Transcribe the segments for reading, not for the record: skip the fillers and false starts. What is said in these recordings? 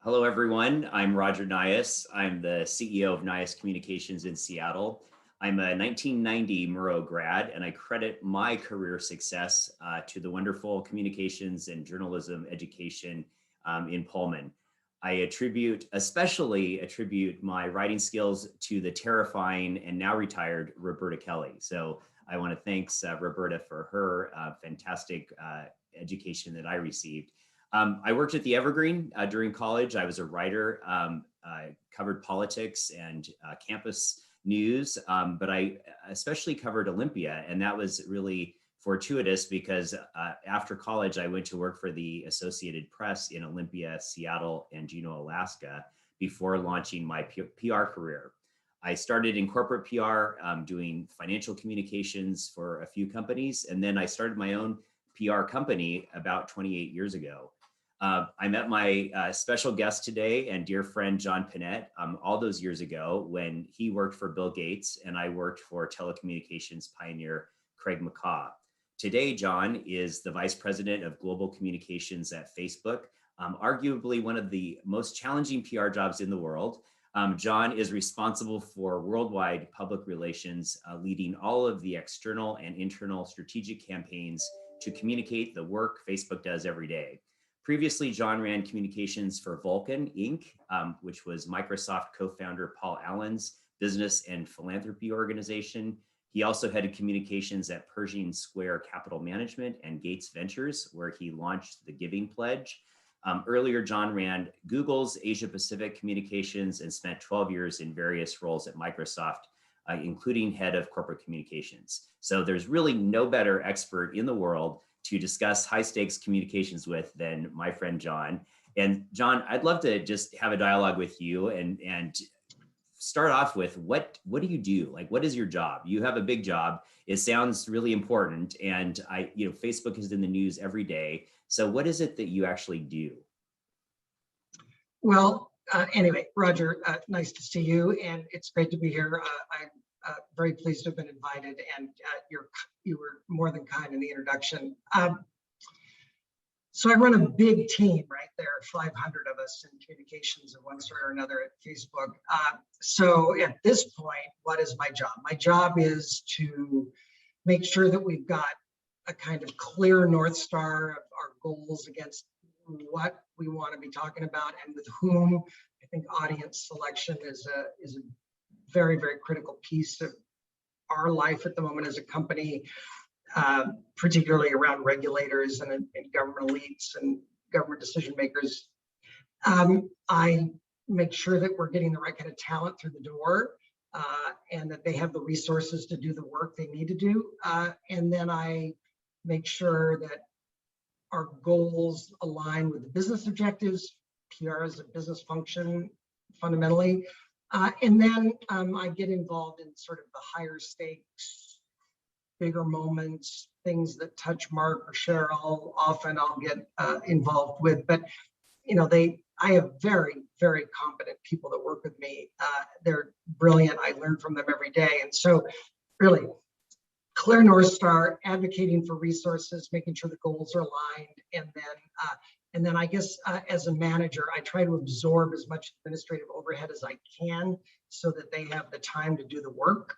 Hello, everyone. I'm Roger Nyhus. I'm the CEO of Nyhus Communications in Seattle. I'm a 1990 Murrow grad, and I credit my career success to the wonderful communications and journalism education in Pullman. I especially attribute my writing skills to the terrifying and now retired Roberta Kelly. So I want to thank Roberta for her fantastic education that I received. I worked at the Evergreen during college. I was a writer, covered politics and campus news, but I especially covered Olympia. And that was really fortuitous because after college, I went to work for the Associated Press in Olympia, Seattle, and Juneau, Alaska, before launching my PR career. I started in corporate PR, doing financial communications for a few companies, and then I started my own PR company about 28 years ago. I met my special guest today and dear friend, John Pinette, all those years ago when he worked for Bill Gates and I worked for telecommunications pioneer Craig McCaw. Today, John is the Vice President of Global Communications at Facebook, arguably one of the most challenging PR jobs in the world. John is responsible for worldwide public relations, leading all of the external and internal strategic campaigns to communicate the work Facebook does every day. Previously, John ran communications for Vulcan, Inc., which was Microsoft co-founder Paul Allen's business and philanthropy organization. He also headed communications at Pershing Square Capital Management and Gates Ventures, where he launched the Giving Pledge. Earlier, John ran Google's Asia Pacific communications and spent 12 years in various roles at Microsoft, including head of corporate communications. So there's really no better expert in the world to discuss high stakes communications with than my friend John. And John, I'd love to just have a dialogue with you and start off with what do you do? Like, what is your job? You have a big job. It sounds really important. And Facebook is in the news every day. So what is it that you actually do? Well, anyway, Roger, nice to see you, and it's great to be here. I'm very pleased to have been invited, and you were more than kind in the introduction. So I run a big team, right? There are 500 of us in communications of one sort or another at Facebook. So at this point, what is my job? My job is to make sure that we've got a kind of clear North Star of our goals against what we want to be talking about and with whom. I think audience selection is a very, very critical piece of our life at the moment as a company, particularly around regulators and government elites and government decision makers. I make sure that we're getting the right kind of talent through the door and that they have the resources to do the work they need to do. And then I make sure that our goals align with the business objectives. PR is a business function fundamentally. And then I get involved in sort of the higher stakes, bigger moments, things that touch Mark or Cheryl. Often I'll get involved with, but I have very, very competent people that work with me. They're brilliant. I learn from them every day. And so really clear North Star, advocating for resources, making sure the goals are aligned, and then I guess as a manager, I try to absorb as much administrative overhead as I can so that they have the time to do the work.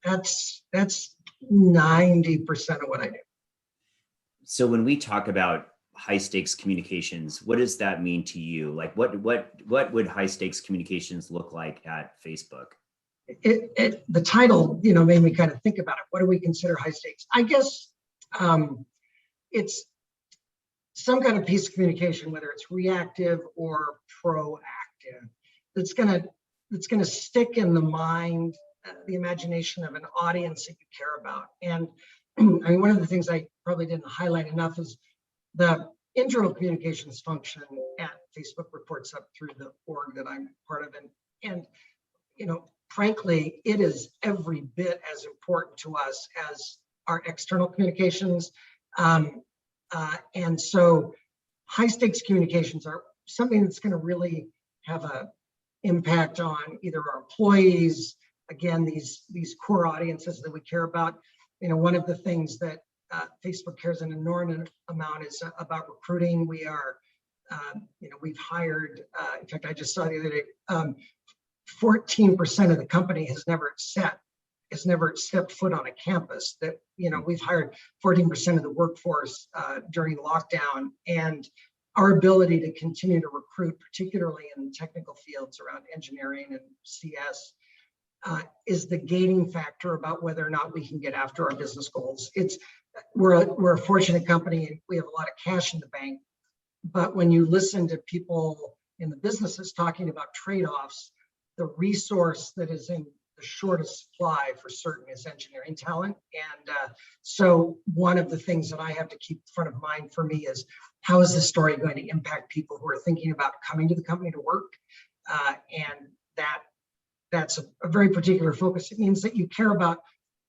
That's 90% of what I do. So when we talk about high stakes communications, what does that mean to you? Like what would high stakes communications look like at Facebook? The title, made me kind of think about it. What do we consider high stakes? I guess it's some kind of piece of communication, whether it's reactive or proactive, that's gonna stick in the mind, the imagination of an audience that you care about. And I mean, one of the things I probably didn't highlight enough is the internal communications function at Facebook reports up through the org that I'm part of, and frankly, it is every bit as important to us as our external communications. And so high stakes communications are something that's going to really have an impact on either our employees, again, these core audiences that we care about. One of the things that Facebook cares an enormous amount is about recruiting. We are we've hired, in fact, I just saw the other day, 14% of the company has never stepped foot on a campus. That, we've hired 14% of the workforce during lockdown, and our ability to continue to recruit, particularly in the technical fields around engineering and CS, is the gating factor about whether or not we can get after our business goals. We're a fortunate company and we have a lot of cash in the bank, but when you listen to people in the businesses talking about trade-offs, the resource that is in the shortest supply for certain is engineering talent. And so one of the things that I have to keep front of mind for me is, how is this story going to impact people who are thinking about coming to the company to work? And that's a very particular focus. It means that you care about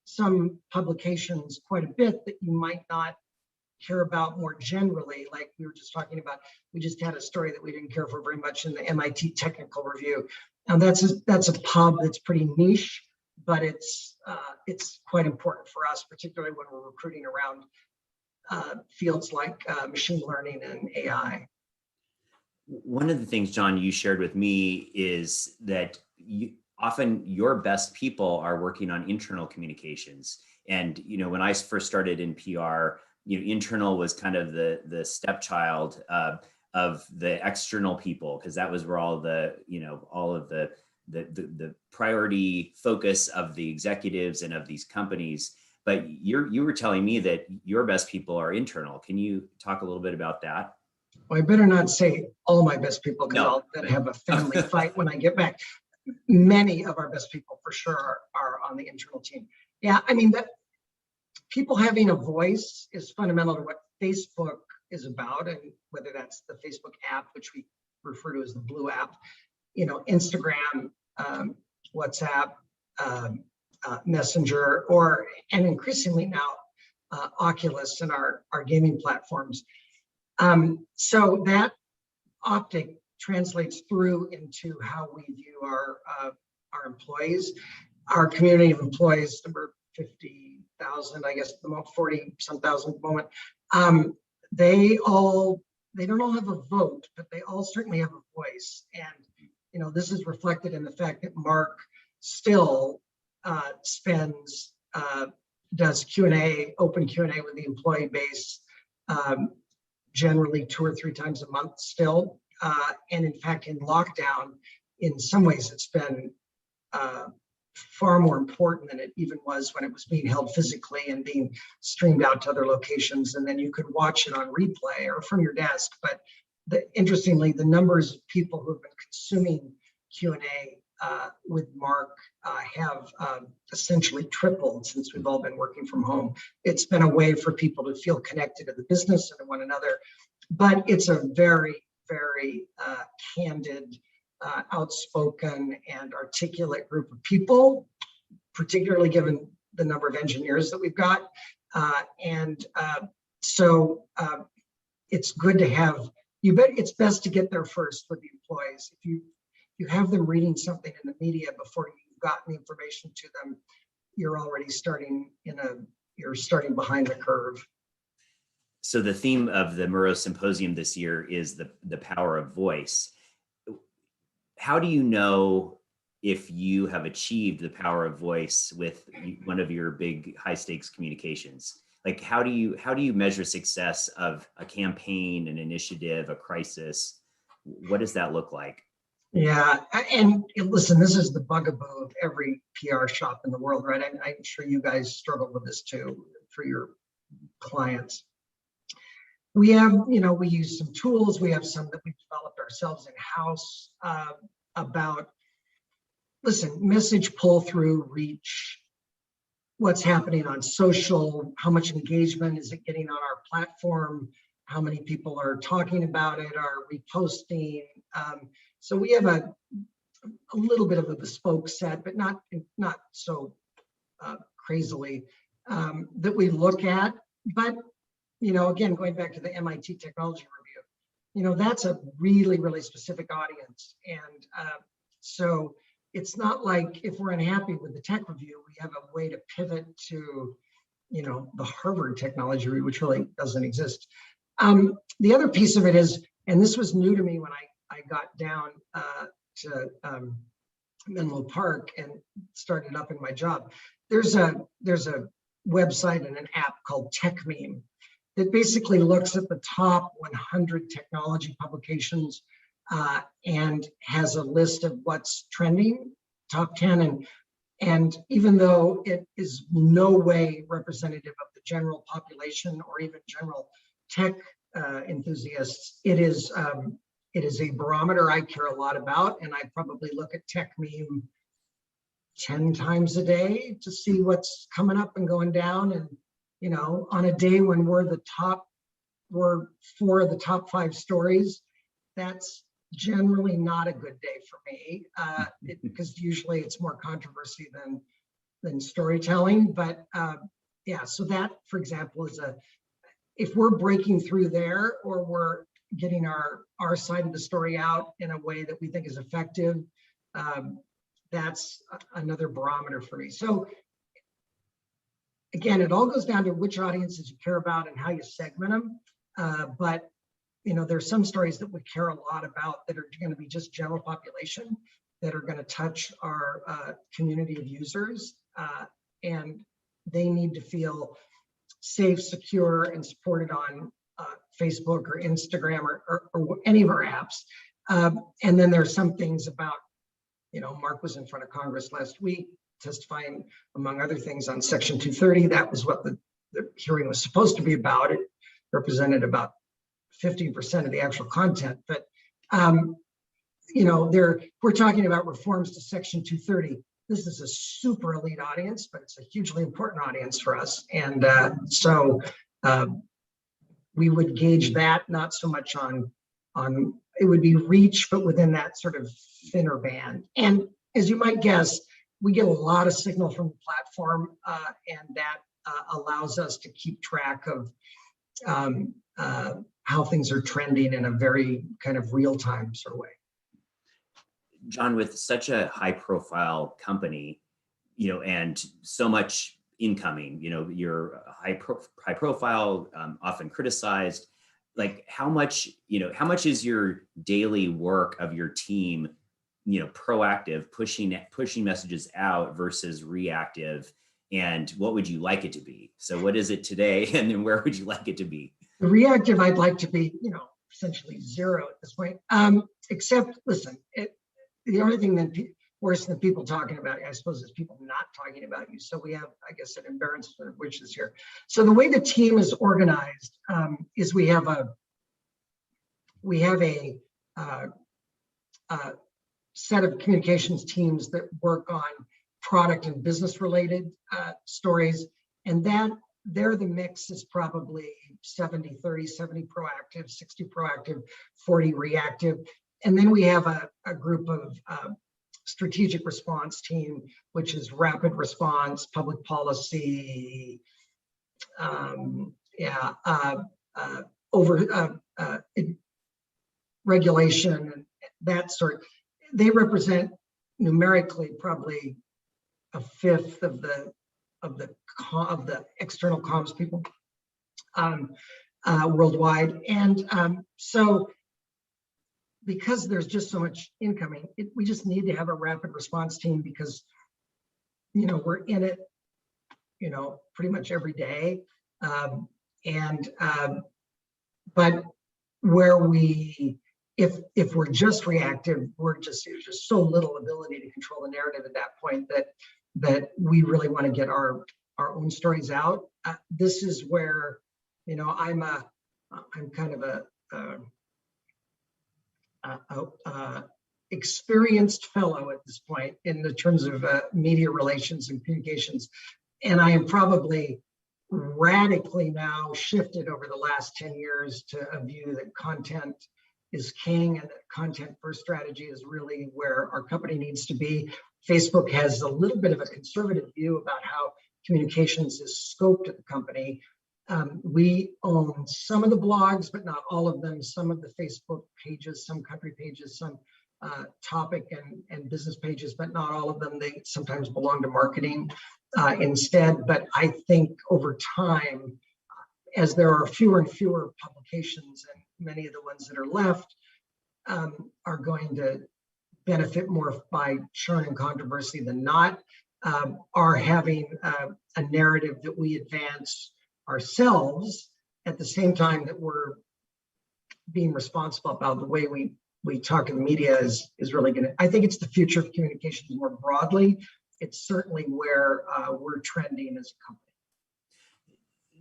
some publications quite a bit that you might not care about more generally. Like we were just talking about, we just had a story that we didn't care for very much in the MIT Technical Review. And that's a pub that's pretty niche, but it's quite important for us, particularly when we're recruiting around fields like machine learning and AI. One of the things, John, you shared with me is that often your best people are working on internal communications. And when I first started in PR, internal was kind of the stepchild of the external people, because that was where all the priority focus of the executives and of these companies. But you were telling me that your best people are internal. Can you talk a little bit about that? Well, I better not say all my best people, because I'll then have a family fight when I get back. Many of our best people for sure are on the internal team. Yeah, I mean, that people having a voice is fundamental to what Facebook is about, and whether that's the Facebook app, which we refer to as the blue app, Instagram, WhatsApp, Messenger, and increasingly now Oculus and our gaming platforms. So that optic translates through into how we view our employees. Our community of employees, number 50,000, I guess, 40-some thousand at the moment. They don't all have a vote, but they all certainly have a voice. And this is reflected in the fact that Mark still does Q&A, open Q&A with the employee base, generally 2 or 3 times a month still. And in fact, in lockdown, in some ways, it's been far more important than it even was when it was being held physically and being streamed out to other locations. And then you could watch it on replay or from your desk. But interestingly, the numbers of people who have been consuming Q&A with Mark have essentially tripled since we've all been working from home. It's been a way for people to feel connected to the business and to one another. But it's a very, very candid, outspoken and articulate group of people, particularly given the number of engineers that we've got. So it's good to have, it's best to get there first with the employees. If you have them reading something in the media before you've gotten the information to them, you're already starting behind the curve. So the theme of the Murrow Symposium this year is the power of voice. How do you know if you have achieved the power of voice with one of your big high stakes communications? Like, how do you measure success of a campaign, an initiative, a crisis? What does that look like? Yeah, and listen, this is the bugaboo of every PR shop in the world, right? I'm sure you guys struggle with this too for your clients. We have, we use some tools. We have some that we've developed ourselves in-house about, message pull through, reach, what's happening on social, how much engagement is it getting on our platform, how many people are talking about it, are reposting. So we have a little bit of a bespoke set, but not so crazily that we look at. But again, going back to the MIT Technology Review, that's a really, really specific audience. And so it's not like if we're unhappy with the tech review, we have a way to pivot to, the Harvard Technology Review, which really doesn't exist. The other piece of it is And this was new to me when I got down to Menlo Park and started up in my job. There's a website and an app called TechMeme that basically looks at the top 100 technology publications and has a list of what's trending, top 10. And even though it is no way representative of the general population or even general tech enthusiasts, it is a barometer I care a lot about, and I probably look at TechMeme 10 times a day to see what's coming up and going down. And you know, on a day when we're 4 of the top 5 stories, that's generally not a good day for me, because usually it's more controversy than storytelling. But yeah, so that, for example, is if we're breaking through there, or we're getting our side of the story out in a way that we think is effective, that's another barometer for me. So again, it all goes down to which audiences you care about and how you segment them. But you know, there's some stories that we care a lot about that are going to be just general population, that are going to touch our community of users, and they need to feel safe, secure, and supported on Facebook or Instagram or any of our apps. And then there's some things about, you know, Mark was in front of Congress last week testifying, among other things, on Section 230. That was what the hearing was supposed to be about. It represented about 50% of the actual content. But, you know, we're talking about reforms to Section 230. This is a super elite audience, but it's a hugely important audience for us. And so we would gauge that not so much on it would be reach, but within that sort of thinner band. And as you might guess, we get a lot of signal from the platform, and that allows us to keep track of how things are trending in a very kind of real-time sort of way. John, with such a high-profile company, you know, and so much incoming, you know, you're high profile, often criticized. Like, how much is your daily work of your team, you know, proactive, pushing messages out versus reactive? And what would you like it to be? So what is it today, and then where would you like it to be? The reactive, I'd like to be, you know, essentially zero at this point. Except, listen, the only thing worse than people talking about you, I suppose, is people not talking about you. So we have, I guess, an embarrassment of riches here. So the way the team is organized is we have a set of communications teams that work on product and business related stories, and the mix is probably 70-30, 70 proactive, 60 proactive, 40 reactive. And then we have a group of strategic response team, which is rapid response, public policy, regulation, and that sort. They represent numerically probably a fifth of the external comms people worldwide. And so because there's just so much incoming, we just need to have a rapid response team, because, you know, we're in it, you know, pretty much every day. But where if we're just reactive, there's just so little ability to control the narrative at that point that we really want to get our own stories out. This is where, you know, I'm kind of a experienced fellow at this point in the terms of media relations and communications, and I am probably radically now shifted over the last 10 years to a view that content is king, and that content first strategy is really where our company needs to be. Facebook has a little bit of a conservative view about how communications is scoped at the company. We own some of the blogs, but not all of them, some of the Facebook pages, some country pages, some topic and business pages, but not all of them. They sometimes belong to marketing instead. But I think over time, as there are fewer and fewer publications and many of the ones that are left are going to benefit more by churn and controversy than not, are having a narrative that we advance ourselves at the same time that we're being responsible about the way we talk in the media is really going to, I think it's the future of communications more broadly. It's certainly where we're trending as a company.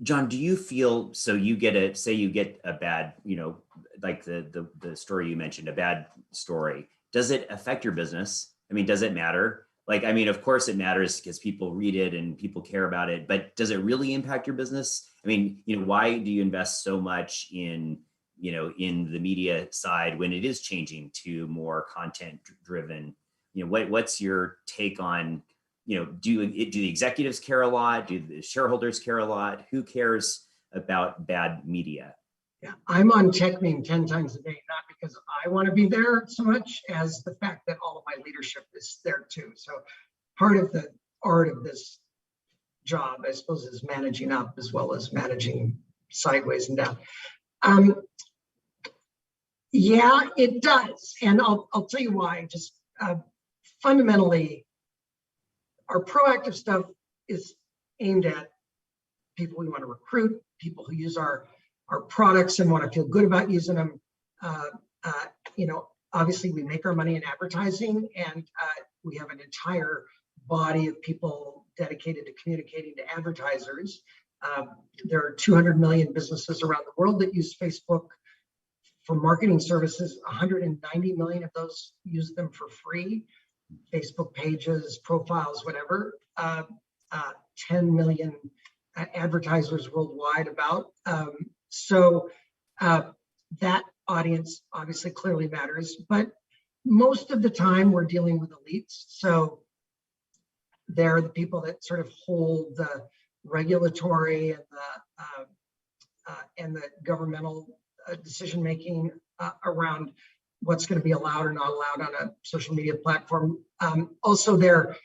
John, do you feel, so you get a bad, like the story you mentioned, a bad story, does it affect your business? I mean, does it matter? Like, I mean, of course it matters because people read it and people care about it, but does it really impact your business? I mean, why do you invest so much in the media side when it is changing to more content driven? What's your take on, do the executives care a lot? Do the shareholders care a lot? Who cares about bad media? Yeah, I'm on tech meme 10 times a day, not because I want to be there so much as the fact that all of my leadership is there too. So part of the art of this job, I suppose, is managing up as well as managing sideways and down. Yeah, it does. And I'll tell you why. Just fundamentally, our proactive stuff is aimed at people we want to recruit, people who use our products and want to feel good about using them. Obviously we make our money in advertising, and we have an entire body of people dedicated to communicating to advertisers. There are 200 million businesses around the world that use Facebook for marketing services. 190 million of those use them for free. Facebook pages, profiles, whatever. 10 million advertisers worldwide about. So that audience obviously clearly matters, but most of the time we're dealing with elites. So they're the people that sort of hold the regulatory and the governmental decision making around what's going to be allowed or not allowed on a social media platform. Also, their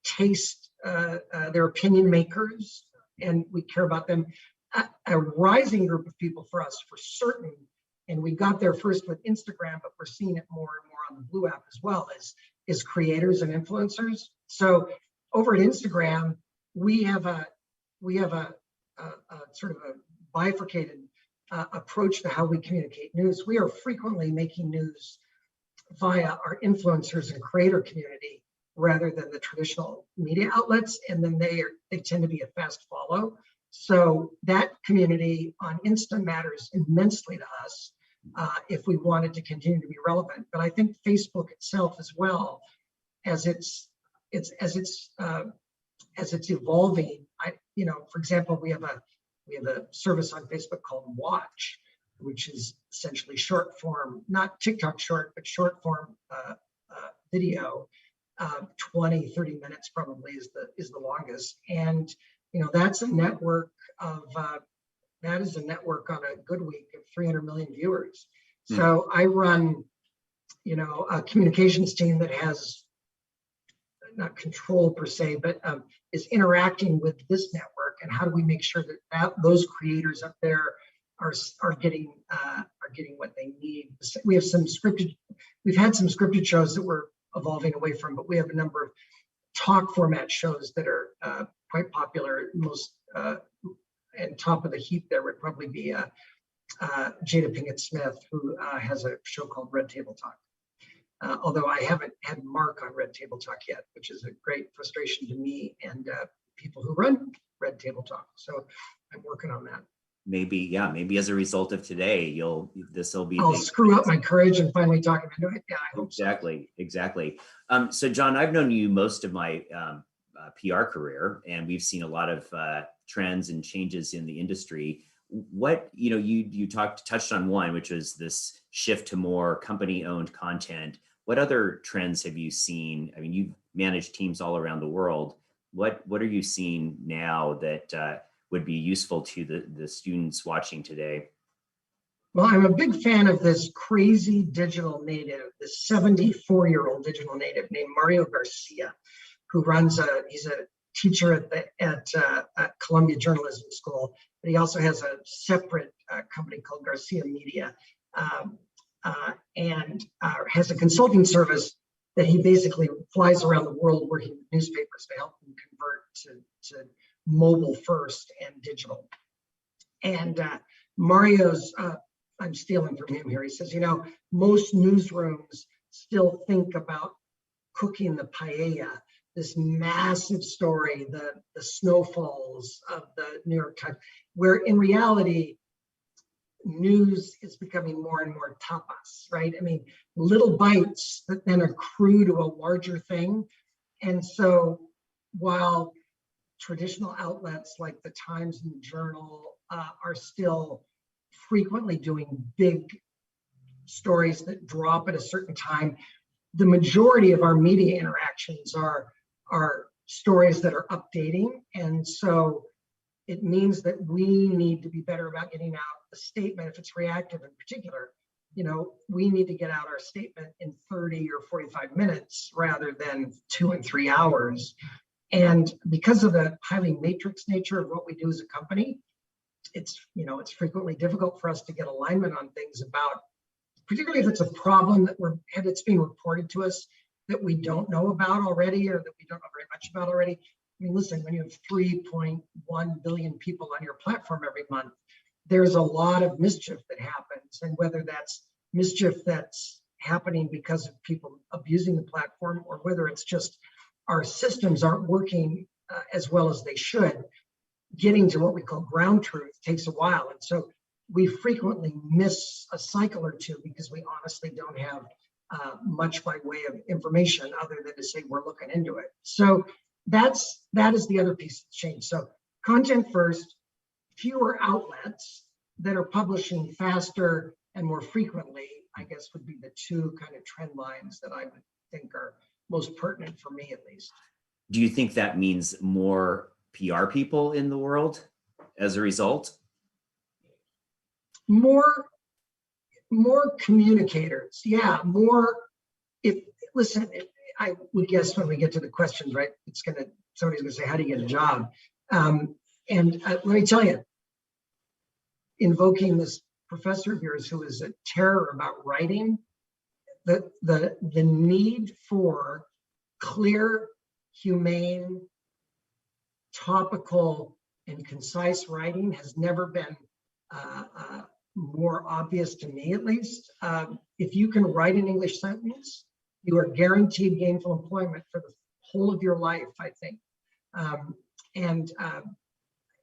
taste, their opinion makers, and we care about them. A rising group of people for us, for certain, and we got there first with Instagram, but we're seeing it more and more on the Blue app as well, is creators and influencers. So over at Instagram, we have a sort of a bifurcated approach to how we communicate news. We are frequently making news via our influencers and creator community rather than the traditional media outlets, and then they tend to be a fast follow. So that community on Insta matters immensely to us if we wanted to continue to be relevant. But I think Facebook itself, as well as it's evolving. For example, we have a service on Facebook called Watch, which is essentially short form, not TikTok short, but short form video. 20, 30 minutes probably is the longest. And that's a network on a good week of 300 million viewers. So I run, a communications team that has not control per se, but is interacting with this network. And how do we make sure that those creators up there are getting what they need? We've had some scripted shows that we're evolving away from, but we have a number of talk format shows that are quite popular. Most and top of the heap there would probably be Jada Pinkett Smith, who has a show called Red Table Talk. Although I haven't had Mark on Red Table Talk yet, which is a great frustration to me and people who run Red Table Talk. So I'm working on that. Maybe as a result of today, this will be. I'll screw up my courage and finally talk him into it. Yeah, I hope exactly. So John, I've known you most of my PR career, and we've seen a lot of trends and changes in the industry. What you touched on one, which was this shift to more company-owned content. What other trends have you seen? I mean, you've managed teams all around the world. What are you seeing now that would be useful to the students watching today? Well, I'm a big fan of this crazy digital native, this 74-year-old digital native named Mario Garcia, who he's a teacher at Columbia Journalism School, but he also has a separate company called Garcia Media, and has a consulting service that he basically flies around the world working with newspapers to help them convert to mobile first and digital. And Mario's, I'm stealing from him here. He says, most newsrooms still think about cooking the paella, this massive story, the snowfalls of the New York Times, where in reality, news is becoming more and more tapas, right? I mean, little bites that then accrue to a larger thing. And so while traditional outlets like the Times and the Journal are still frequently doing big stories that drop at a certain time, the majority of our media interactions are stories that are updating. And so it means that we need to be better about getting out a statement. If it's reactive in particular, we need to get out our statement in 30 or 45 minutes rather than 2 and 3 hours. And because of the highly matrix nature of what we do as a company, it's frequently difficult for us to get alignment on things about, particularly if it's a problem that's being reported to us that we don't know about already, or that we don't know very much about already. I mean, listen, when you have 3.1 billion people on your platform every month, there's a lot of mischief that happens. And whether that's mischief that's happening because of people abusing the platform, or whether it's just our systems aren't working as well as they should, getting to what we call ground truth takes a while. And so we frequently miss a cycle or two because we honestly don't have much by way of information other than to say we're looking into it. So that is the other piece that's changed. So content first, fewer outlets that are publishing faster and more frequently, I guess, would be the two kind of trend lines that I would think are most pertinent for me, at least. Do you think that means more PR people in the world as a result? More communicators, yeah, more. Listen, I would guess when we get to the questions, right, somebody's gonna say, how do you get a job? And let me tell you, invoking this professor of yours who is a terror about writing, the need for clear, humane, topical, and concise writing has never been more obvious to me, at least. If you can write an English sentence, you are guaranteed gainful employment for the whole of your life, I think.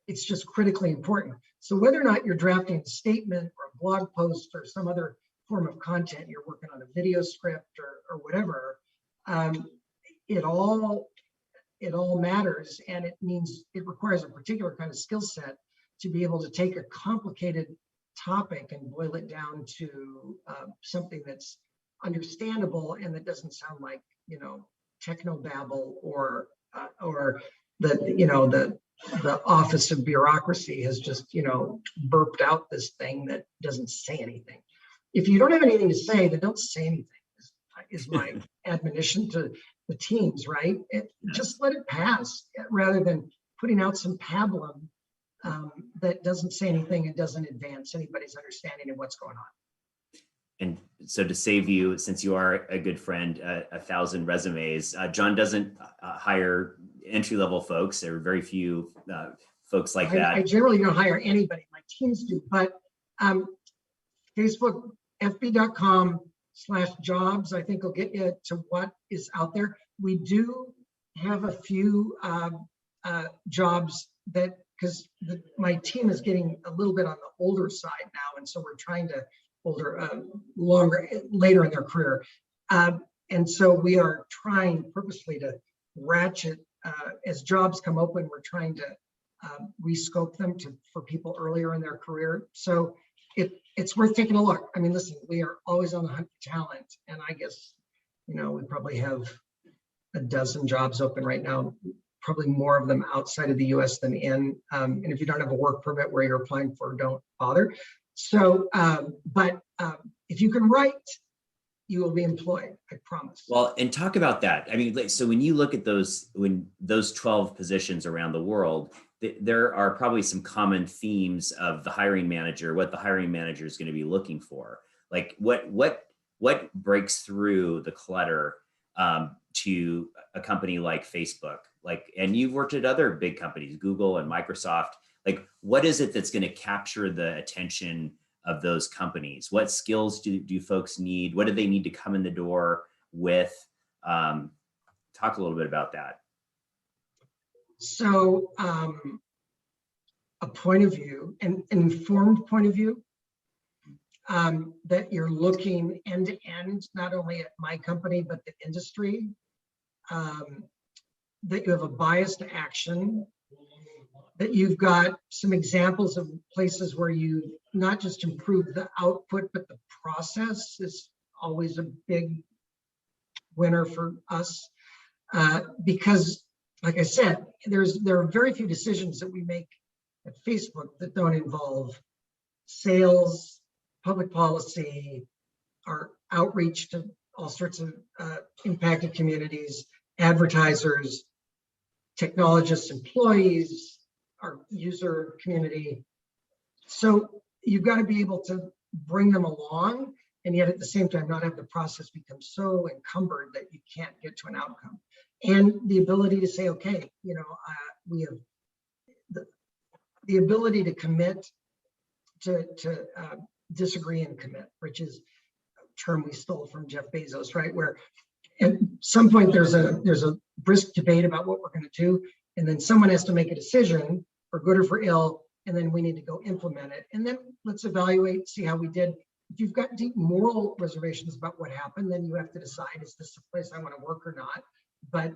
It's just critically important. So whether or not you're drafting a statement or a blog post or some other form of content, you're working on a video script or whatever, it all matters, and it means it requires a particular kind of skill set to be able to take a complicated topic and boil it down to something that's understandable and that doesn't sound like technobabble or the Office of Bureaucracy has just burped out this thing that doesn't say anything. If you don't have anything to say, then don't say anything. Is my admonition to the teams, right? Just let it pass rather than putting out some pablum that doesn't say anything and doesn't advance anybody's understanding of what's going on. And so to save you, since you are a good friend, 1,000 resumes, John doesn't hire entry-level folks. There are very few folks like that. I generally don't hire anybody. My teams do, but Facebook, fb.com/jobs, I think will get you to what is out there. We do have a few jobs that, because my team is getting a little bit on the older side now, and so we're trying to later in their career, and so we are trying purposely to ratchet as jobs come open. We're trying to rescope them for people earlier in their career. So it's worth taking a look. I mean, listen, we are always on the hunt for talent, and I guess we probably have a dozen jobs open right now, probably more of them outside of the US than in. And if you don't have a work permit where you're applying for, don't bother. So, but if you can write, you will be employed, I promise. Well, and talk about that. I mean, so when you look at those 12 positions around the world, there are probably some common themes of the hiring manager, what the hiring manager is going to be looking for. Like what breaks through the clutter to a company like Facebook, like, and you've worked at other big companies, Google and Microsoft. Like, what is it that's going to capture the attention of those companies? What skills do folks need? What do they need to come in the door with? Talk a little bit about that. So a point of view, an informed point of view, that you're looking end to end, not only at my company, but the industry, that you have a bias to action, that you've got some examples of places where you not just improve the output, but the process is always a big winner for us. Because, like I said, there are very few decisions that we make at Facebook that don't involve sales, public policy, our outreach to all sorts of impacted communities, advertisers, technologists, employees, our user community. So you've got to be able to bring them along, and yet at the same time not have the process become so encumbered that you can't get to an outcome. And the ability to say, okay, you know, we have the ability to commit, to disagree and commit, which is a term we stole from Jeff Bezos, right? Where at some point there's a brisk debate about what we're going to do, and then someone has to make a decision for good or for ill, and then we need to go implement it. And then let's evaluate, see how we did. If you've got deep moral reservations about what happened, then you have to decide, is this the place I want to work or not? But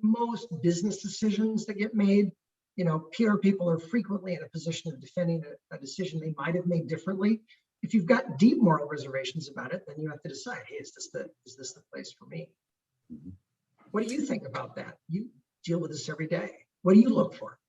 most business decisions that get made, you know, PR people are frequently in a position of defending a decision they might have made differently. If you've got deep moral reservations about it, then you have to decide, hey, is this the place for me? Mm-hmm. What do you think about that? You deal with this every day. What do you look for?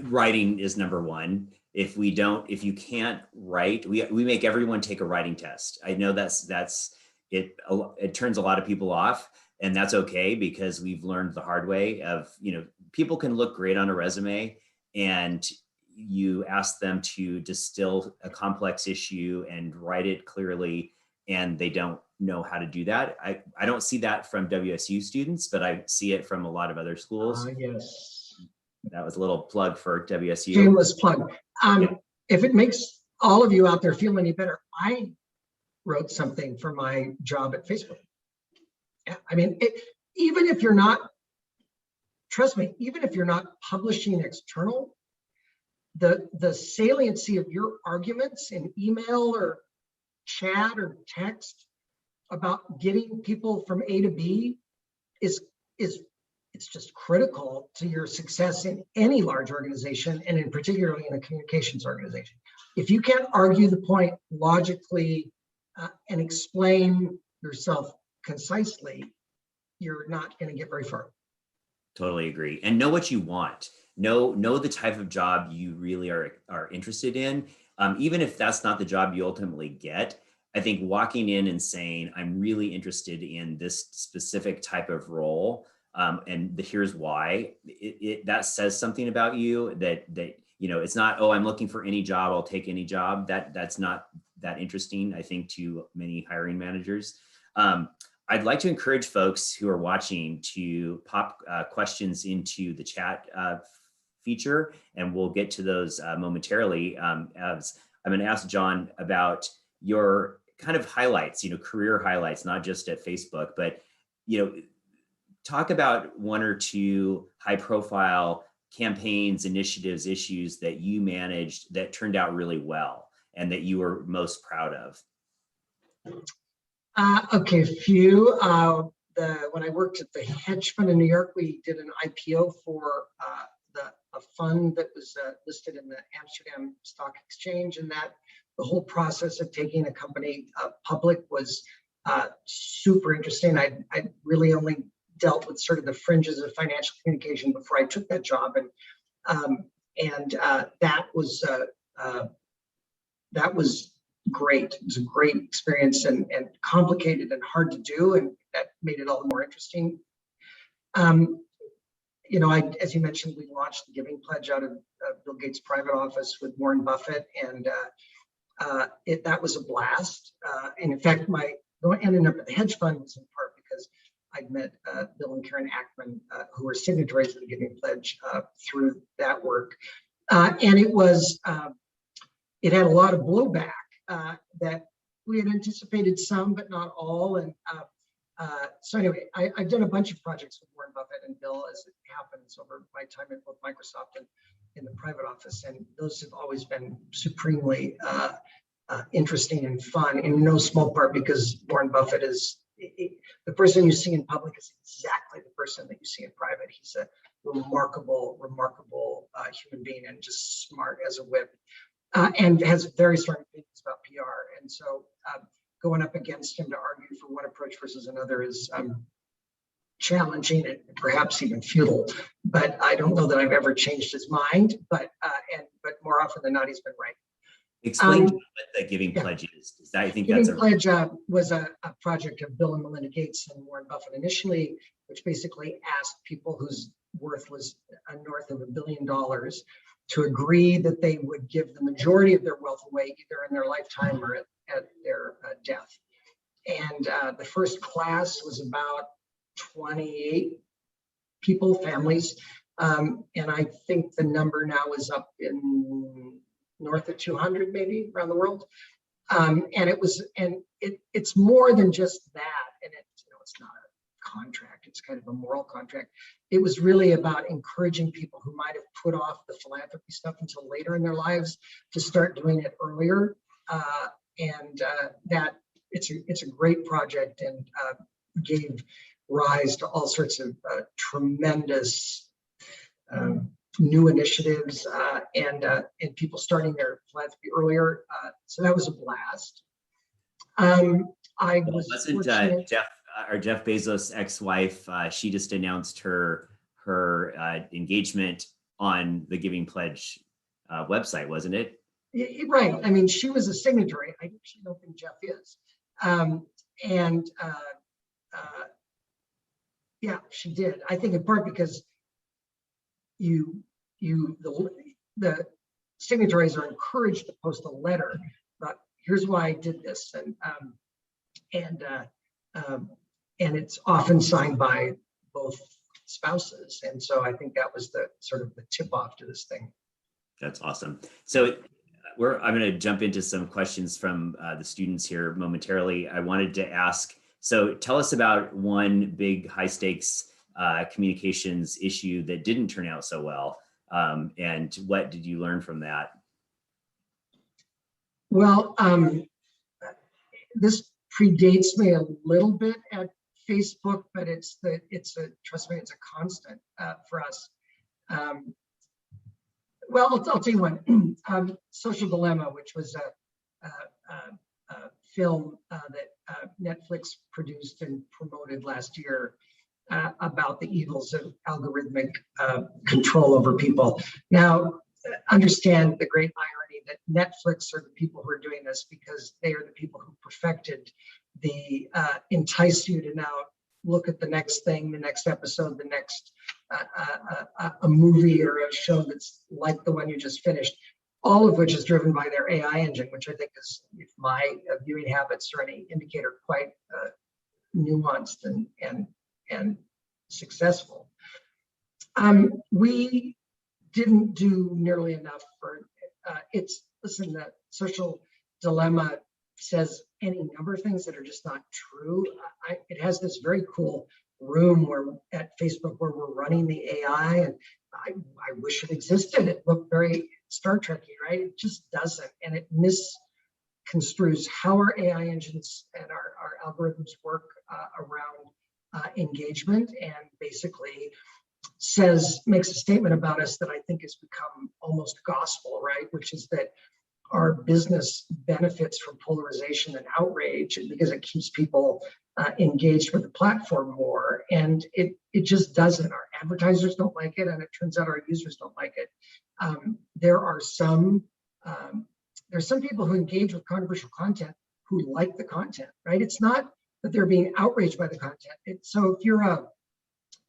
Writing is number one. If you can't write, we make everyone take a writing test. I know that's it. It turns a lot of people off, and that's okay, because we've learned the hard way of, you know, people can look great on a resume, and you ask them to distill a complex issue and write it clearly, and they don't know how to do that. I don't see that from WSU students, but I see it from a lot of other schools. Yes. That was a little plug for WSU. Shameless plug. If it makes all of you out there feel any better, I wrote something for my job at Facebook. Yeah, I mean, even if you're not, trust me, even if you're not publishing external, the saliency of your arguments in email or chat or text about getting people from A to B is it's just critical to your success in any large organization, and in particularly in a communications organization. If you can't argue the point logically and explain yourself concisely, you're not going to get very far. Totally agree. And know what you want. Know the type of job you really are interested in. Even if that's not the job you ultimately get, I think walking in and saying, I'm really interested in this specific type of role, and here's why, that says something about you, that you know, it's not, oh, I'm looking for any job, I'll take any job. That's not that interesting, I think, to many hiring managers. I'd like to encourage folks who are watching to pop questions into the chat feature, and we'll get to those momentarily. As I'm going to ask John about your kind of highlights, you know, career highlights, not just at Facebook, but, you know, talk about one or two high profile campaigns, initiatives, issues that you managed that turned out really well and that you were most proud of. Okay, a few. When I worked at the hedge fund in New York, we did an IPO for a fund that was listed in the Amsterdam Stock Exchange, and that the whole process of taking a company public was super interesting. I really only dealt with sort of the fringes of financial communication before I took that job, and that was great. It was a great experience, and complicated and hard to do, and that made it all the more interesting. as you mentioned, we launched the Giving Pledge out of Bill Gates' private office with Warren Buffett, and that was a blast. And in fact, ending up at the hedge fund was in part because I'd met Bill and Karen Ackman, who were signatories of the Giving Pledge through that work. And it had a lot of blowback that we had anticipated some, but not all. And so anyway, I've done a bunch of projects with Warren Buffett and Bill as it happens over my time at both Microsoft and in the private office. And those have always been supremely interesting and fun, in no small part because Warren Buffett is the person you see in public is exactly the person that you see in private. He's a remarkable human being and just smart as a whip, and has very strong opinions about PR. And so going up against him to argue for one approach versus another is challenging and perhaps even futile. But I don't know that I've ever changed his mind. But more often than not, he's been right. Explain to me what the Giving Pledge is. I think Giving Pledge was a project of Bill and Melinda Gates and Warren Buffett initially, which basically asked people whose worth was north of $1 billion to agree that they would give the majority of their wealth away either in their lifetime or at their death. And the first class was about 28 people, families. And I think the number now is up in north of 200 maybe around the world. And it's more than just that. And it's not a contract, it's kind of a moral contract. It was really about encouraging people who might have put off the philanthropy stuff until later in their lives to start doing it earlier. That it's a great project and gave rise to all sorts of tremendous new initiatives and people starting their philanthropy earlier. So that was a blast. Wasn't Jeff Bezos' ex-wife? She just announced her engagement on the Giving Pledge website, wasn't it? Right. I mean, she was a signatory. I actually don't think Jeff is. Yeah, she did. I think in part because the signatories are encouraged to post a letter about here's why I did this, and it's often signed by both spouses, and so I think that was the sort of the tip off to this thing. That's awesome. So I'm going to jump into some questions from the students here momentarily. I wanted to ask, so tell us about one big high stakes communications issue that didn't turn out so well. And what did you learn from that? Well, this predates me a little bit at Facebook, but trust me, it's a constant for us. Well, I'll tell you one. Social Dilemma, which was a film that Netflix produced and promoted last year about the evils of algorithmic control over people. Now, understand the great irony that Netflix are the people who are doing this because they are the people who perfected the entice you to now look at the next thing, the next episode, the next a movie or a show that's like the one you just finished, all of which is driven by their AI engine, which I think is, if my viewing habits are any indicator, quite nuanced and successful. We didn't do nearly enough for listen, the Social Dilemma says any number of things that are just not true. It has this very cool room at Facebook where we're running the AI, and I wish it existed. It looked very Star Trek-y, right? It just doesn't, and it misconstrues how our AI engines and our algorithms work around engagement, and basically makes a statement about us that I think has become almost gospel, right? Which is that our business benefits from polarization and outrage because it keeps people engaged with the platform more, and it just doesn't. Our advertisers don't like it, and it turns out our users don't like it. There's some people who engage with controversial content who like the content, right? It's not that they're being outraged by the content. So if you're a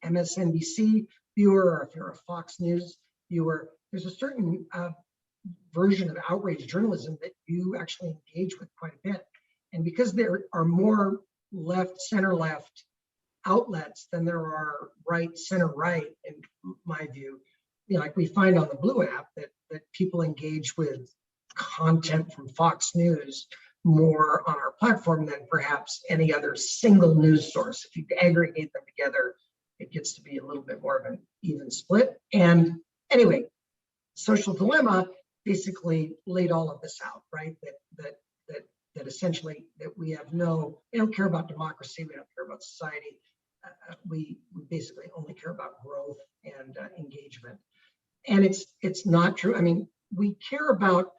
MSNBC viewer, or if you're a Fox News viewer, there's a certain version of outrage journalism that you actually engage with quite a bit. And because there are more left, center left outlets than there are right, center right, in my view, like we find on the Blue app that people engage with content from Fox News more on our platform than perhaps any other single news source. If you aggregate them together, it gets to be a little bit more of an even split. And anyway, Social Dilemma basically laid all of this out, right? That essentially that we don't care about democracy, we don't care about society. We basically only care about growth and engagement. And it's not true. I mean, we care about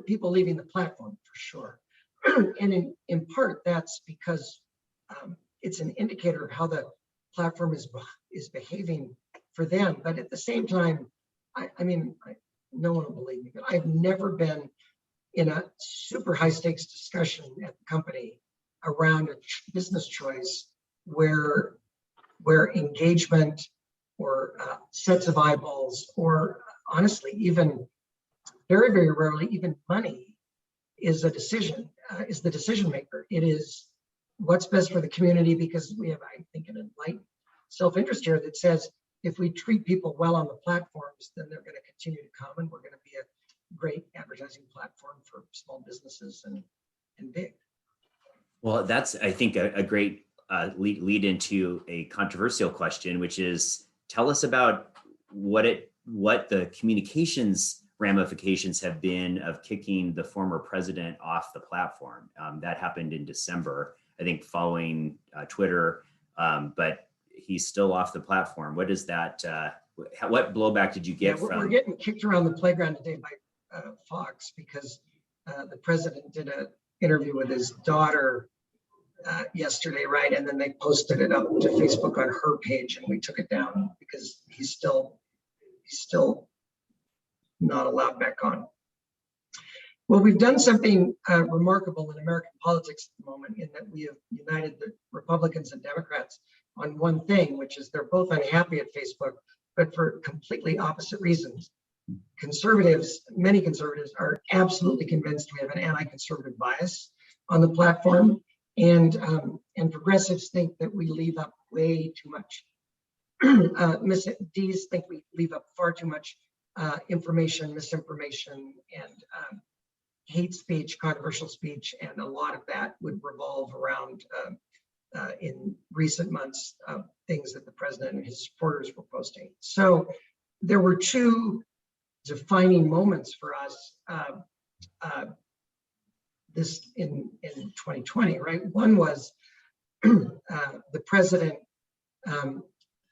people leaving the platform for sure. And in part, that's because it's an indicator of how the platform is behaving for them. But at the same time, no one will believe me, but I've never been in a super high stakes discussion at the company around a business choice where engagement or sets of eyeballs, or honestly, even very, very rarely, even money is the decision maker. It is what's best for the community, because we have, I think, an enlightened self-interest here that says if we treat people well on the platforms, then they're going to continue to come, and we're going to be a great advertising platform for small businesses and big. Well, that's, I think, a great lead into a controversial question, which is, tell us about what the communications ramifications have been of kicking the former president off the platform. That happened in December, I think, following Twitter, but he's still off the platform. What is that? What blowback did you get from? We're getting kicked around the playground today by Fox because the president did an interview with his daughter yesterday, right? And then they posted it up to Facebook on her page, and we took it down because he's still not allowed back on. Well, we've done something remarkable in American politics at the moment, in that we have united the Republicans and Democrats on one thing, which is they're both unhappy at Facebook, but for completely opposite reasons. Many conservatives are absolutely convinced we have an anti-conservative bias on the platform, and progressives think that we leave up way too much. Ds think we leave up far too much information, misinformation, and hate speech, controversial speech, and a lot of that would revolve around, in recent months, things that the president and his supporters were posting. So there were two defining moments for us this in 2020, right? One was the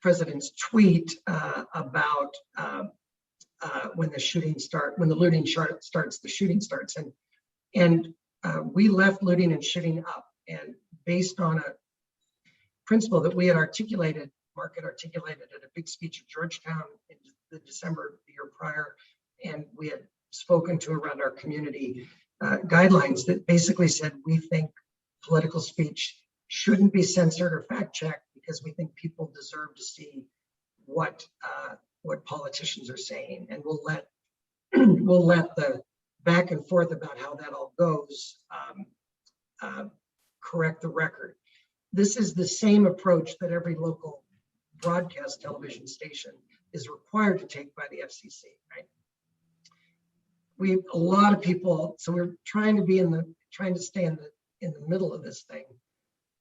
president's tweet about when the looting starts, the shooting starts, and we left looting and shooting up, and based on a principle that we had articulated, Mark had articulated at a big speech at Georgetown in the December the year prior, and we had spoken to around our community guidelines that basically said we think political speech shouldn't be censored or fact-checked because we think people deserve to see what politicians are saying, and we'll let the back and forth about how that all goes correct the record. This is the same approach that every local broadcast television station is required to take by the FCC, right? A lot of people, so we're trying to stay in the middle of this thing.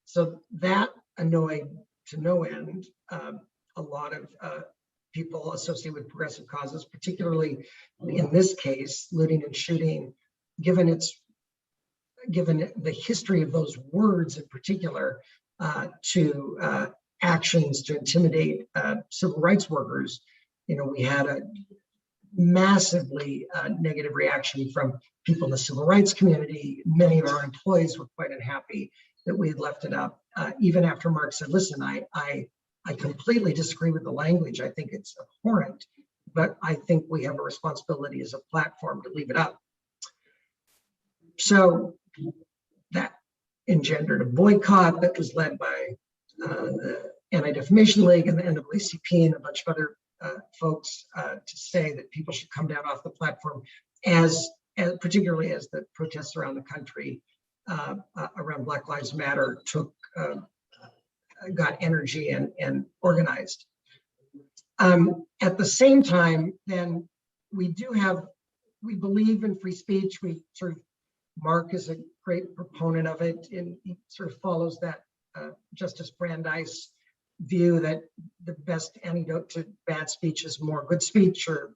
So that annoyed to no end a lot of people associated with progressive causes, particularly in this case, looting and shooting, given the history of those words in particular, to actions to intimidate civil rights workers. We had a massively negative reaction from people in the civil rights community. Many of our employees were quite unhappy that we had left it up, even after Mark said, listen, I completely disagree with the language. I think it's abhorrent, but I think we have a responsibility as a platform to leave it up. So that engendered a boycott that was led by the Anti-Defamation League and the NAACP and a bunch of other folks to say that people should come down off the platform, as particularly as the protests around the country around Black Lives Matter got energy and organized. At the same time, then we believe in free speech. We sort of, Mark is a great proponent of it, and he sort of follows that Justice Brandeis view that the best antidote to bad speech is more good speech, or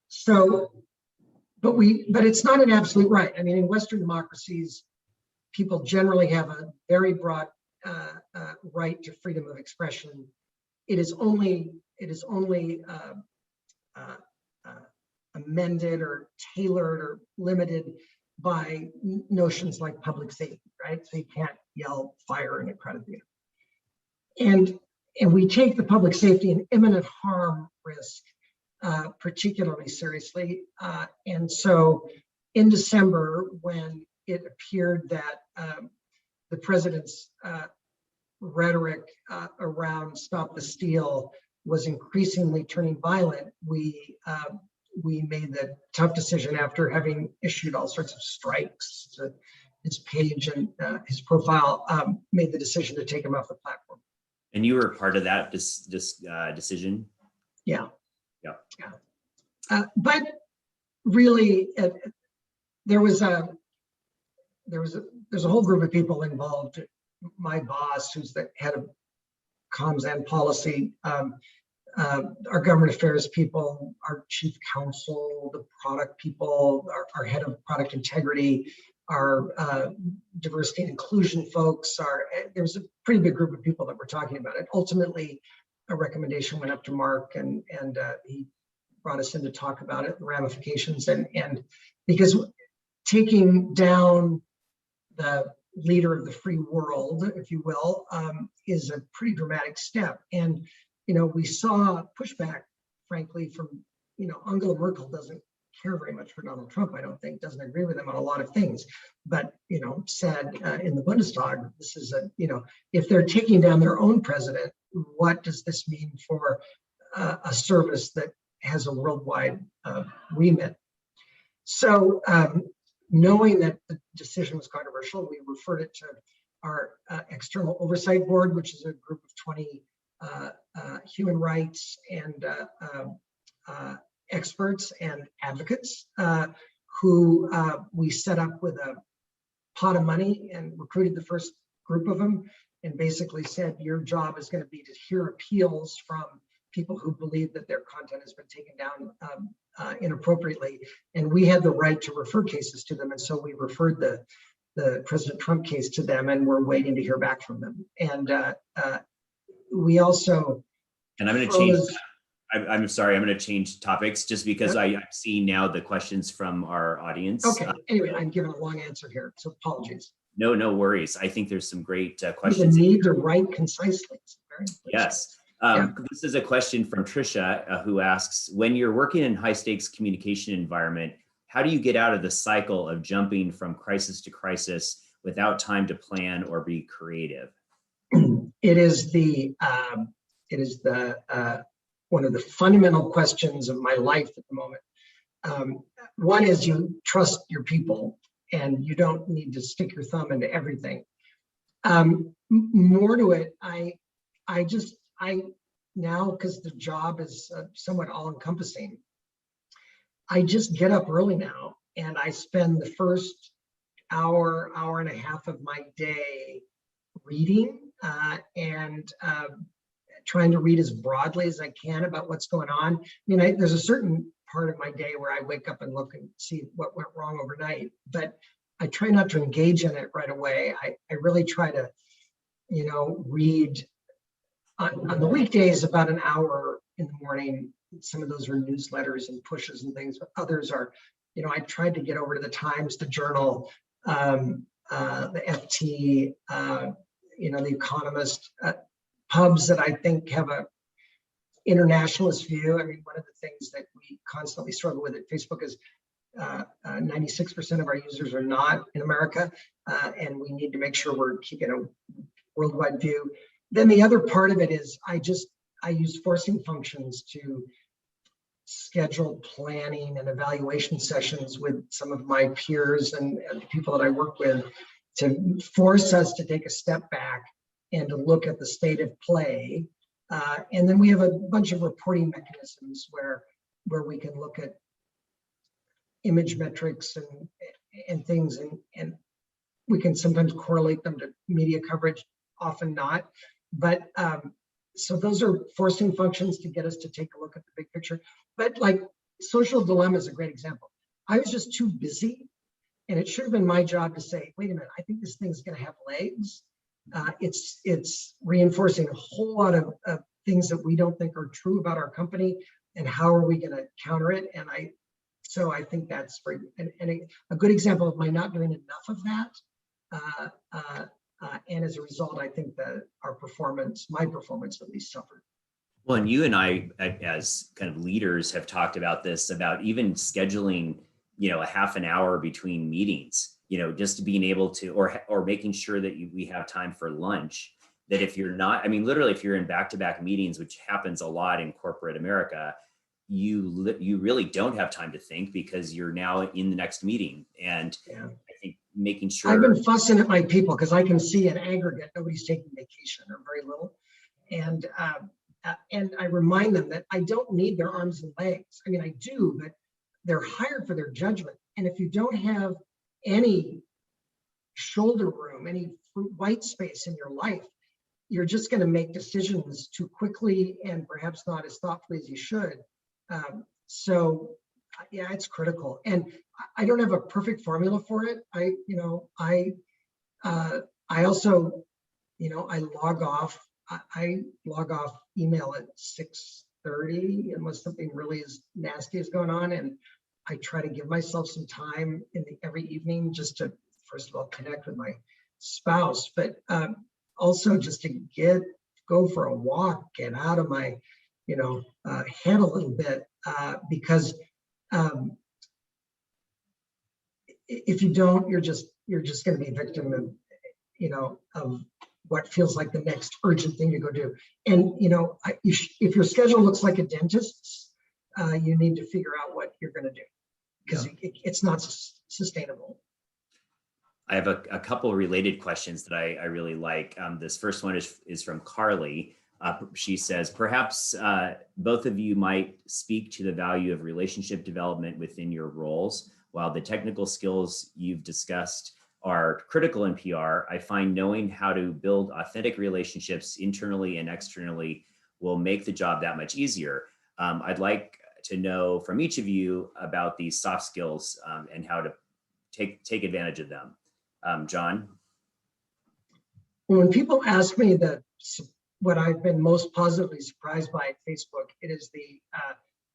so. But it's not an absolute right. I mean, in Western democracies, people generally have a very broad right to freedom of expression. It is only amended or tailored or limited by notions like public safety, right? So you can't yell fire in a crowded theater. And we take the public safety and imminent harm risk particularly seriously. And so in December, when it appeared that the president's rhetoric around Stop the Steal was increasingly turning violent, we made the tough decision, after having issued all sorts of strikes to his page and his profile, made the decision to take him off the platform. And you were part of that decision? Yeah. Yeah. But really, there's a whole group of people involved. My boss, who's the head of comms and policy, our government affairs people, our chief counsel, the product people, our head of product integrity, our diversity and inclusion folks. There's a pretty big group of people that we're talking about it. Ultimately, a recommendation went up to Mark, and he brought us in to talk about it, the ramifications, and because taking down the leader of the free world, if you will, is a pretty dramatic step. And we saw pushback, frankly, from Angela Merkel doesn't care very much for Donald Trump, I don't think, doesn't agree with him on a lot of things, but said in the Bundestag, this is if they're taking down their own president, what does this mean for a service that has a worldwide remit? So knowing that the decision was controversial, we referred it to our external oversight board, which is a group of 20 human rights and experts and advocates who we set up with a pot of money and recruited the first group of them, and basically said, your job is going to be to hear appeals from people who believe that their content has been taken down inappropriately. And we had the right to refer cases to them. And so we referred the President Trump case to them, and we're waiting to hear back from them. And we also— And I'm going to change— I'm sorry, I'm going to change topics just because I'm seeing now the questions from our audience. Okay, anyway, I'm giving a long answer here, so apologies. No worries. I think there's some great questions. The need to write concisely. Yes. This is a question from Trisha who asks, when you're working in high stakes communication environment, how do you get out of the cycle of jumping from crisis to crisis without time to plan or be creative? It is one of the fundamental questions of my life at the moment. One is, you trust your people and you don't need to stick your thumb into everything. More to it, I now, because the job is somewhat all-encompassing, I just get up early now and I spend the first hour and a half of my day reading and trying to read as broadly as I can about what's going on. I mean, there's a certain part of my day where I wake up and look and see what went wrong overnight, but I try not to engage in it right away. I really try to, read on the weekdays about an hour in the morning. Some of those are newsletters and pushes and things, but others are, I tried to get over to the Times, the Journal, the FT, the Economist, pubs that I think have a internationalist view. I mean, one of the things that we constantly struggle with at Facebook is 96% of our users are not in America, and we need to make sure we're keeping a worldwide view. then the other part of it is I use forcing functions to schedule planning and evaluation sessions with some of my peers and the people that I work with to force us to take a step back and to look at the state of play. And then we have a bunch of reporting mechanisms where we can look at image metrics and things, and we can sometimes correlate them to media coverage, often not. But so those are forcing functions to get us to take a look at the big picture. But like social dilemma is a great example. I was just too busy, and it should have been my job to say, wait a minute, I think this thing's going to have legs. It's reinforcing a whole lot of things that we don't think are true about our company, and how are we going to counter it? And so I think that's a good example of my not doing enough of that. And as a result, I think that my performance at least suffered. Well, and you and I, as kind of leaders, have talked about this, about even scheduling, a half an hour between meetings, just being able to, or making sure that we have time for lunch. That if you're not, literally, if you're in back-to-back meetings, which happens a lot in corporate America, you really don't have time to think because you're now in the next meeting. And yeah. I think making sure. I've been fussing at my people because I can see in aggregate nobody's taking vacation or very little, and I remind them that I don't need their arms and legs. I do, but they're hired for their judgment. And if you don't have any shoulder room, any white space in your life, you're just going to make decisions too quickly and perhaps not as thoughtfully as you should. So yeah, it's critical. And I don't have a perfect formula for it. I also, I log off email at 6:30 unless something really nasty is going on. And I try to give myself some time every evening just to, first of all, connect with my spouse, but also just to go for a walk, get out of my, head a little bit, because if you don't, you're just going to be a victim of, of what feels like the next urgent thing to go do. And, if your schedule looks like a dentist's, you need to figure out what you're going to do, because it's not sustainable. I have a couple of related questions that I really like. This first one is from Carly. She says, perhaps both of you might speak to the value of relationship development within your roles. While the technical skills you've discussed are critical in PR, I find knowing how to build authentic relationships internally and externally will make the job that much easier. I'd like to know from each of you about these soft skills and how to take advantage of them. John? When people ask me what I've been most positively surprised by at Facebook, it is the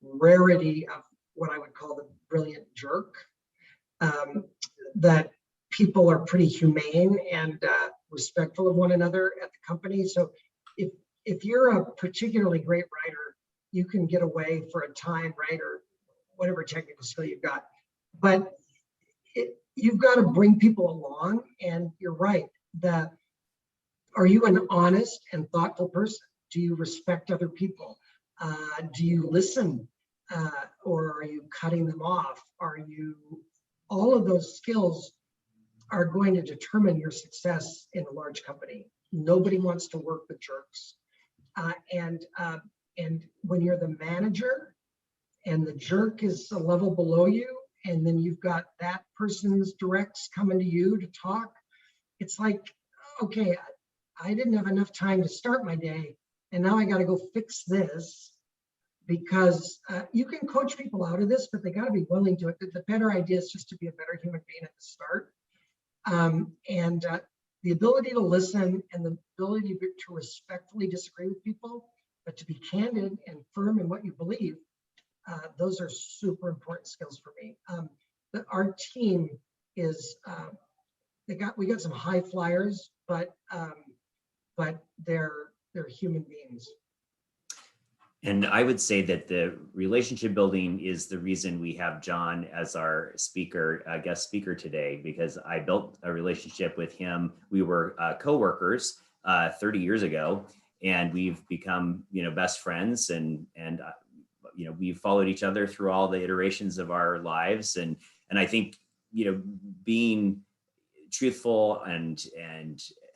rarity of what I would call the brilliant jerk. That people are pretty humane and respectful of one another at the company. So if you're a particularly great writer, you can get away for a time, right, or whatever technical skill you've got. But you've got to bring people along, and you're right. Are you an honest and thoughtful person? Do you respect other people? Do you listen, or are you cutting them off? All of those skills are going to determine your success in a large company. Nobody wants to work with jerks. And when you're the manager and the jerk is a level below you, and then you've got that person's directs coming to you to talk, it's like, okay, I didn't have enough time to start my day, and now I got to go fix this. Because you can coach people out of this, but they got to be willing to it. The better idea is just to be a better human being at the start. And the ability to listen and the ability to respectfully disagree with people, but to be candid and firm in what you believe, those are super important skills for me. Our team is, we got some high flyers, but they're human beings. And I would say that the relationship building is the reason we have John as our guest speaker today, because I built a relationship with him. We were co-workers 30 years ago, and we've become, best friends, and we've followed each other through all the iterations of our lives, and I think, being truthful and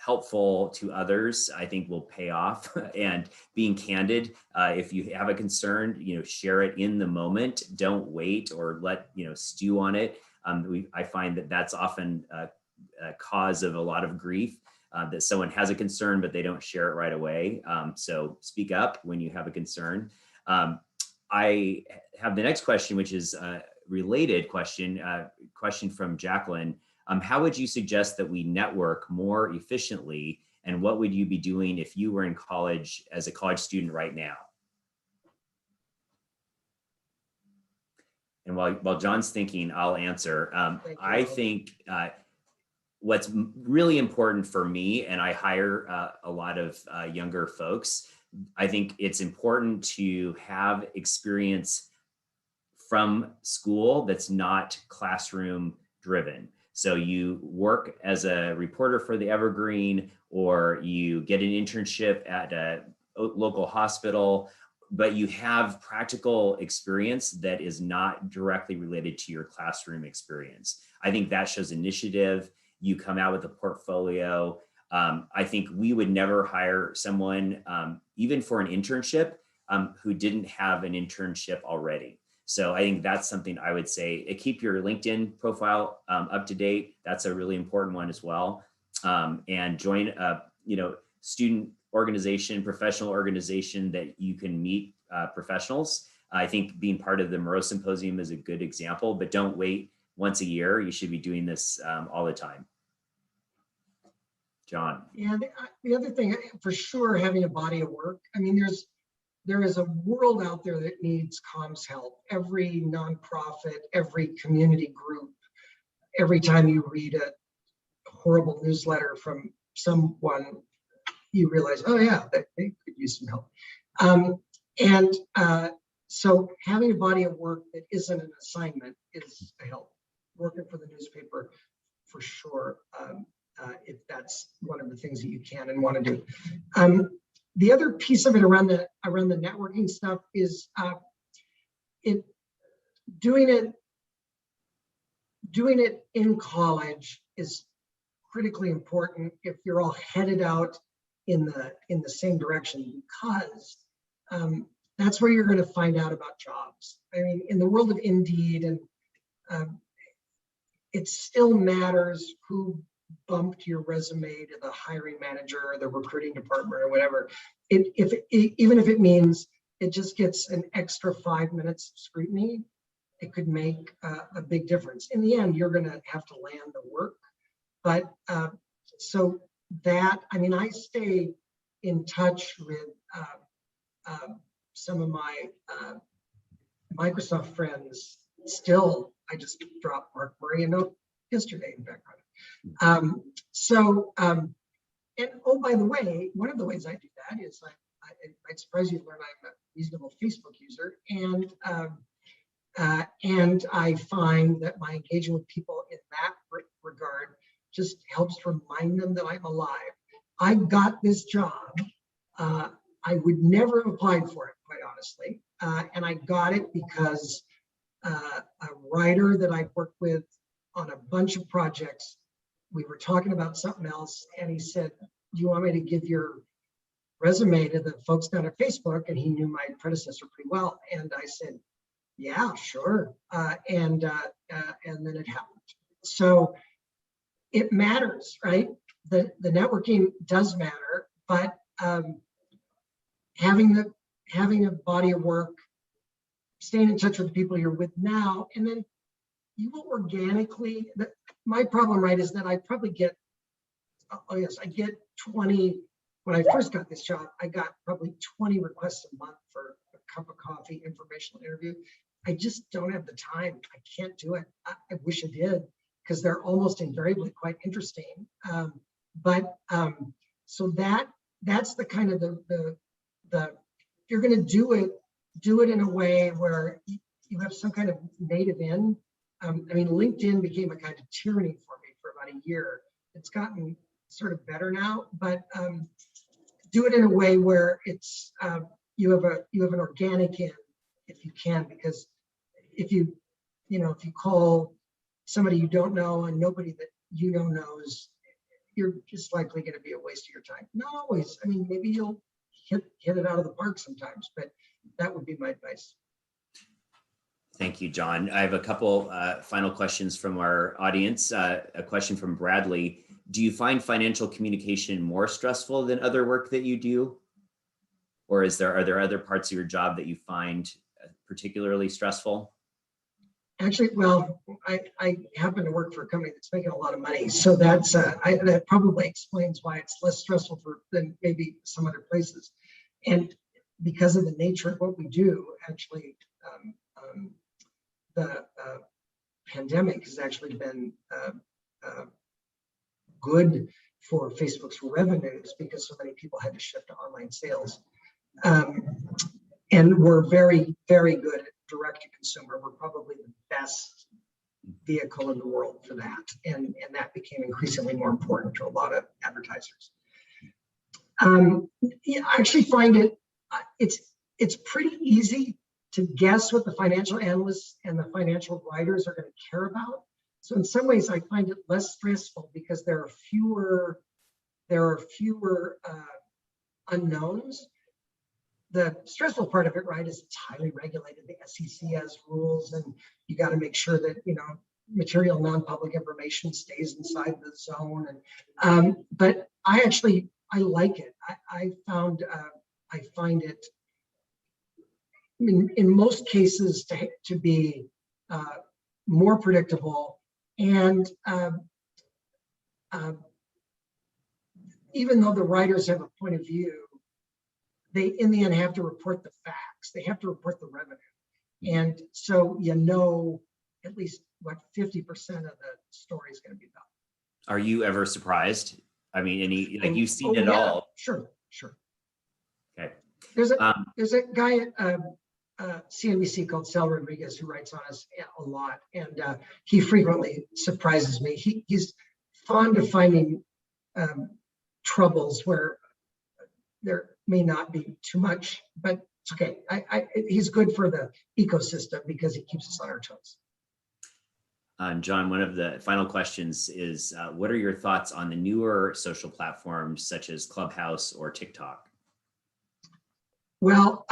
helpful to others, I think, will pay off. And being candid, if you have a concern, share it in the moment. Don't wait or let stew on it. I find that that's often a cause of a lot of grief, that someone has a concern but they don't share it right away. So speak up when you have a concern. I have the next question, which is a related question from Jacqueline. How would you suggest that we network more efficiently, and what would you be doing if you were in college as a college student right now? And while John's thinking, I'll answer. I think what's really important for me, and I hire a lot of younger folks, I think it's important to have experience from school that's not classroom driven. So you work as a reporter for the Evergreen, or you get an internship at a local hospital, but you have practical experience that is not directly related to your classroom experience. I think that shows initiative. You come out with a portfolio. I think we would never hire someone, even for an internship, who didn't have an internship already. So I think that's something I would say. Keep your LinkedIn profile up to date. That's a really important one as well. And join a student organization, professional organization that you can meet professionals. I think being part of the Murrow Symposium is a good example, but don't wait once a year. You should be doing this all the time. John. Yeah, the other thing, for sure, having a body of work. I mean, there is a world out there that needs comms help. Every nonprofit, every community group, every time you read a horrible newsletter from someone, you realize, oh yeah, they could use some help. So having a body of work that isn't an assignment is a help. Working for the newspaper, for sure, if that's one of the things that you can and want to do. The other piece of it around the networking stuff is doing it in college is critically important if you're all headed out in the same direction, because that's where you're going to find out about jobs. I mean, in the world of Indeed, and it still matters who bumped your resume to the hiring manager or the recruiting department or whatever. Even if it means it just gets an extra 5 minutes of scrutiny, it could make a big difference. In the end, you're going to have to land the work. But so that, I mean, I stay in touch with some of my Microsoft friends still. I just dropped Mark Murray a note yesterday, in fact. And oh, by the way, one of the ways I do that is I'd surprise you to learn I'm a reasonable Facebook user, and I find that my engagement with people in that regard just helps remind them that I'm alive. I got this job. I would never have applied for it, quite honestly, and I got it because a writer that I worked with on a bunch of projects, we were talking about something else, and he said, do you want me to give your resume to the folks down at Facebook? And he knew my predecessor pretty well. And I said, yeah, sure. And then it happened. So it matters, right? The networking does matter, but having a body of work, staying in touch with the people you're with now, and then you will organically. My problem, right, is that I probably get, oh yes, I get 20. When I first got this job, I got probably 20 requests a month for a cup of coffee, informational interview. I just don't have the time. I can't do it. I wish I did, because they're almost invariably quite interesting. So that's the kind of the if you're going to do it in a way where you have some kind of native in. I mean, LinkedIn became a kind of tyranny for me for about a year. It's gotten sort of better now, but do it in a way where it's you have an organic in, if you can, because if you call somebody you don't know and nobody that you know knows, you're just likely going to be a waste of your time. Not always. I mean, maybe you'll hit it out of the park sometimes, but that would be my advice. Thank you, John. I have a couple final questions from our audience. A question from Bradley. Do you find financial communication more stressful than other work that you do? Or are there other parts of your job that you find particularly stressful? Actually, well, I happen to work for a company that's making a lot of money, so that probably explains why it's less stressful than maybe some other places. And because of the nature of what we do, actually, the pandemic has actually been good for Facebook's revenues because so many people had to shift to online sales. And we're very, very good at direct to consumer. We're probably the best vehicle in the world for that. And that became increasingly more important to a lot of advertisers. Yeah, I actually find it's pretty easy to guess what the financial analysts and the financial writers are going to care about. So in some ways, I find it less stressful because there are fewer unknowns. The stressful part of it, right, is it's highly regulated. The SEC has rules, and you got to make sure that material non-public information stays inside the zone. And but I like it. I find it in most cases to be more predictable, and even though the writers have a point of view, they in the end have to report the facts. They have to report the revenue, and so at least what 50% of the story is going to be about. Are you ever surprised? I mean, you've seen it all. Sure. Okay. There's a guy at CNBC called Sal Rodriguez who writes on us a lot, and he frequently surprises me. He's fond of finding troubles where there may not be too much, but it's okay. He's good for the ecosystem because he keeps us on our toes. John, one of the final questions is, what are your thoughts on the newer social platforms such as Clubhouse or TikTok? Well,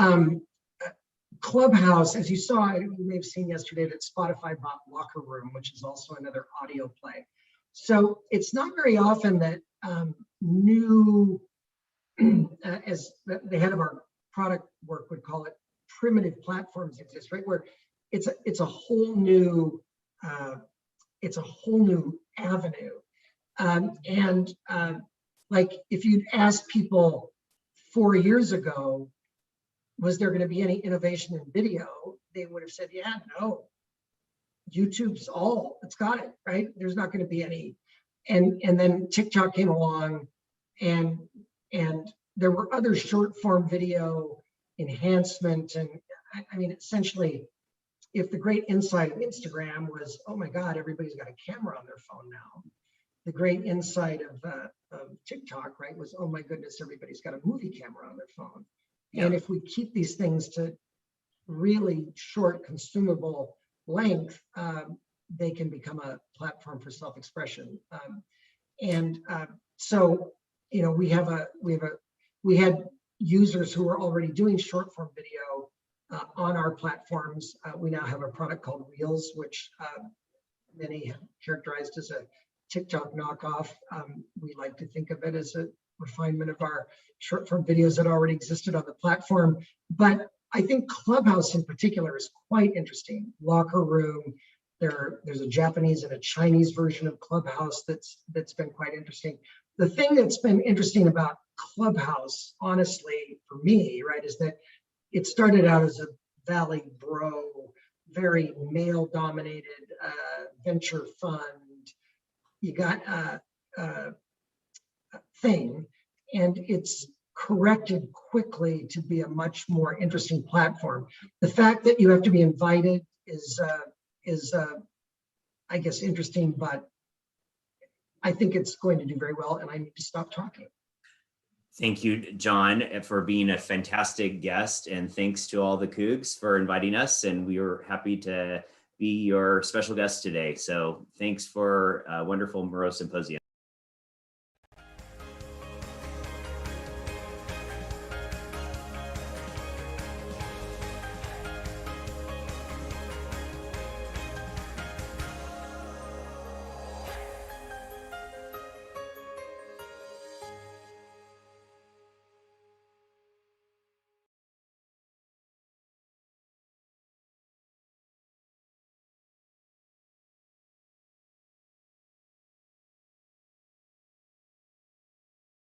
Clubhouse, as you saw, you may have seen yesterday that Spotify bought Locker Room, which is also another audio play. So it's not very often that new, as the head of our product work would call it, primitive platforms exist, right? Where it's a whole new avenue. Like if you'd asked people 4 years ago, was there going to be any innovation in video? They would have said, yeah, no. YouTube's it's got it, right? There's not going to be any. And then TikTok came along, and there were other short form video enhancement. And I mean, essentially, if the great insight of Instagram was, oh my God, everybody's got a camera on their phone now. The great insight of TikTok, right, was, oh my goodness, everybody's got a movie camera on their phone. Yeah. And if we keep these things to really short consumable length, they can become a platform for self-expression. So, we had users who were already doing short form video on our platforms. We now have a product called Reels, which many have characterized as a TikTok knockoff. We like to think of it as a refinement of our short form videos that already existed on the platform. But I think Clubhouse in particular is quite interesting. Locker Room, there's a Japanese and a Chinese version of Clubhouse that's been quite interesting. The thing that's been interesting about Clubhouse, honestly, for me, right, is that it started out as a Valley Bro, very male-dominated venture fund. You got a thing, and it's corrected quickly to be a much more interesting platform. The fact that you have to be invited is I guess, interesting, but I think it's going to do very well, and I need to stop talking. Thank you, John, for being a fantastic guest, and thanks to all the Cougs for inviting us. And we were happy to be your special guest today. So thanks for a wonderful Murrow Symposium.